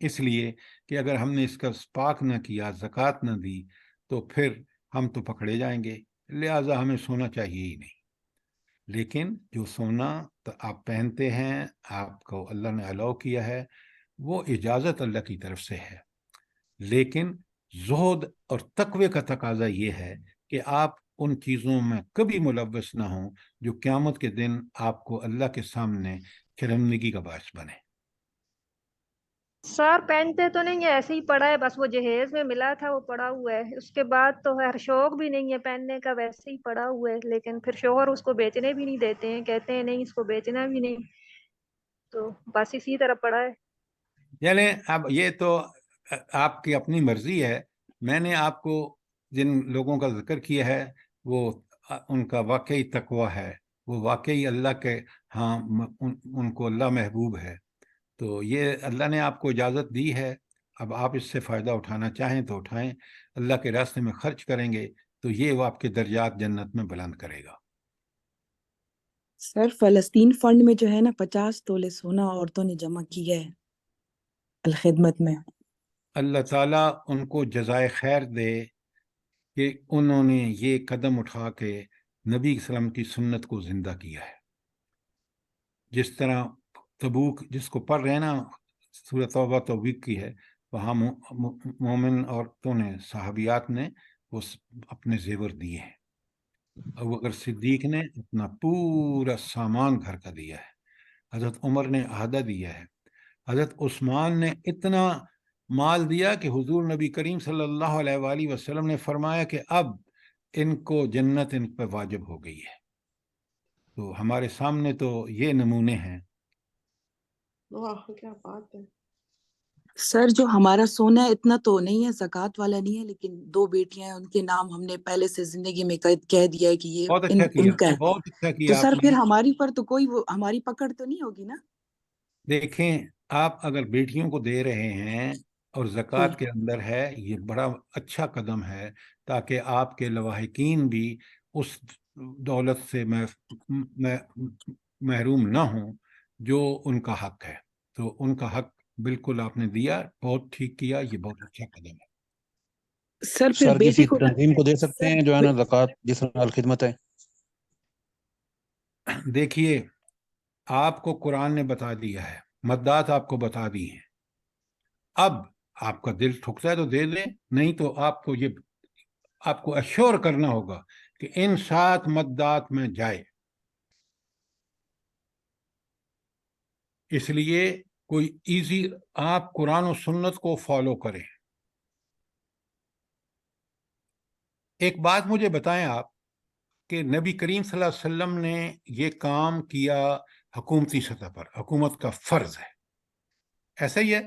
اس لیے کہ اگر ہم نے اس کا پاک نہ کیا، زکوٰۃ نہ دی، تو پھر ہم تو پکڑے جائیں گے، لہٰذا ہمیں سونا چاہیے ہی نہیں۔ لیکن جو سونا تو آپ پہنتے ہیں، آپ کو اللہ نے الاؤ کیا ہے، وہ اجازت اللہ کی طرف سے ہے، لیکن زہد اور تقوی کا تقاضا یہ ہے کہ آپ ان چیزوں میں کبھی ملوث نہ ہوں جو قیامت کے دن آپ کو اللہ کے سامنے شرمندگی کا باعث بنے۔ سر پہنتے تو نہیں ہے، ایسے ہی پڑا ہے، بس وہ جہیز میں ملا تھا وہ پڑا ہوا ہے، اس کے بعد تو خیر شوق بھی نہیں ہے پہننے کا، ویسے ہی پڑا ہوا ہے، لیکن پھر شوہر اس کو بیچنے بھی نہیں دیتے ہیں، کہتے ہیں نہیں اس کو بیچنا بھی نہیں، تو بس اسی طرح پڑا ہے۔ چلیں، اب یہ تو آپ کی اپنی مرضی ہے۔ میں نے آپ کو جن لوگوں کا ذکر کیا ہے وہ ان کا واقعی تقوی ہے، وہ واقعی اللہ کے ہاں ان کو اللہ محبوب ہے، تو یہ اللہ نے آپ کو اجازت دی ہے۔ اب آپ اس سے فائدہ اٹھانا چاہیں تو اٹھائیں، اللہ کے راستے میں خرچ کریں گے تو یہ وہ آپ کے درجات جنت میں بلند کرے گا۔ سر فلسطین فنڈ میں جو ہے نا 50 تولے سونا عورتوں نے جمع کیا ہے الخدمت میں۔ اللہ تعالیٰ ان کو جزائے خیر دے کہ انہوں نے یہ قدم اٹھا کے نبی صلی اللہ علیہ وسلم کی سنت کو زندہ کیا ہے۔ جس طرح تبوک جس کو پڑھ رہے ہیں نا، سورۃ توبہ تبوک کی ہے، وہاں مومن عورتوں نے، صحابیات نے وہ اپنے زیور دیے ہیں۔ ابو بکر صدیق نے اپنا پورا سامان گھر کا دیا ہے، حضرت عمر نے آدھا دیا ہے، حضرت عثمان نے اتنا مال دیا کہ حضور نبی کریم صلی اللہ علیہ وآلہ وسلم نے فرمایا کہ اب ان کو جنت ان پہ واجب ہو گئی ہے۔ تو ہمارے سامنے تو یہ نمونے ہیں۔ واہ کیا بات ہے۔ سر جو ہمارا سونا ہے اتنا تو نہیں ہے، زکوٰۃ والا نہیں ہے، لیکن 2 بیٹیاں ہیں، ان کے نام ہم نے پہلے سے زندگی میں کہہ دیا ہے کہ یہ بہت اچھا کیا، ان کا ہے، بہت اچھا تو کیا سر آپ پھر نے۔ ہماری پر تو کوئی ہماری پکڑ تو نہیں ہوگی نا؟ دیکھیں، آپ اگر بیٹیوں کو دے رہے ہیں اور زکوٰۃ کے اندر ہے، یہ بڑا اچھا قدم ہے تاکہ آپ کے لواحقین بھی اس دولت سے محروم نہ ہوں جو ان کا حق ہے، تو ان کا حق بالکل آپ نے دیا، بہت ٹھیک کیا، یہ بہت اچھا قدم ہے۔ سر پھر سر بیٹی کسی کو تنظیم کو دے سکتے ہیں جو ہے نا زکوٰۃ جس میں الخدمت ہے؟ دیکھیے، آپ کو قرآن نے بتا دیا ہے، مدات آپ کو بتا دی ہیں، اب آپ کا دل ٹھکتا ہے تو دے دیں، نہیں تو آپ کو اشور کرنا ہوگا کہ ان 7 مدات میں جائے۔ اس لیے کوئی ایزی، آپ قرآن و سنت کو فالو کریں۔ ایک بات مجھے بتائیں آپ کہ نبی کریم صلی اللہ علیہ وسلم نے یہ کام کیا حکومتی سطح پر، حکومت کا فرض ہے، ایسا ہی ہے؟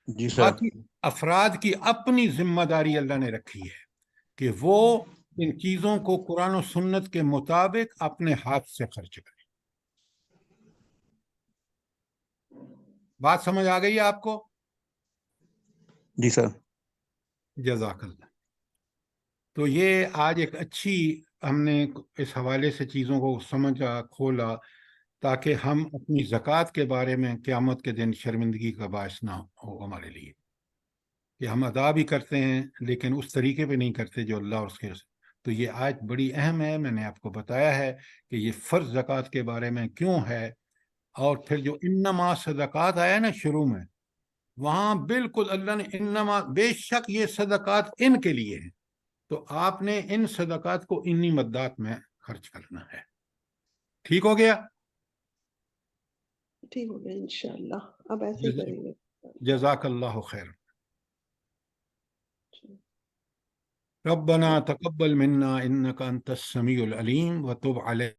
جی سر۔ باقی افراد کی اپنی ذمہ داری اللہ نے رکھی ہے کہ وہ ان چیزوں کو قرآن و سنت کے مطابق اپنے ہاتھ سے خرچ کریں۔ بات سمجھ آ گئی ہے آپ کو؟ جی سر۔ جزاک اللہ۔ تو یہ آج ایک اچھی ہم نے اس حوالے سے چیزوں کو سمجھا، کھولا، تاکہ ہم اپنی زکوٰۃ کے بارے میں قیامت کے دن شرمندگی کا باعث نہ ہو ہمارے لیے، کہ ہم ادا بھی کرتے ہیں لیکن اس طریقے پہ نہیں کرتے جو اللہ اور اس کے رسول۔ تو یہ آیت بڑی اہم ہے، میں نے آپ کو بتایا ہے کہ یہ فرض زکوٰۃ کے بارے میں کیوں ہے، اور پھر جو انما صدقات آیا نا شروع میں، وہاں بالکل اللہ نے انما، بے شک یہ صدقات ان کے لیے ہیں، تو آپ نے ان صدقات کو انہی مدات میں خرچ کرنا ہے۔ ٹھیک ہو گیا؟ ٹھیک ہو گیا انشاءاللہ، اب ایسے ہی کریں گے۔ جزاک اللہ خیر۔ ربنا تقبل منا انك انت السميع العليم وتب علينا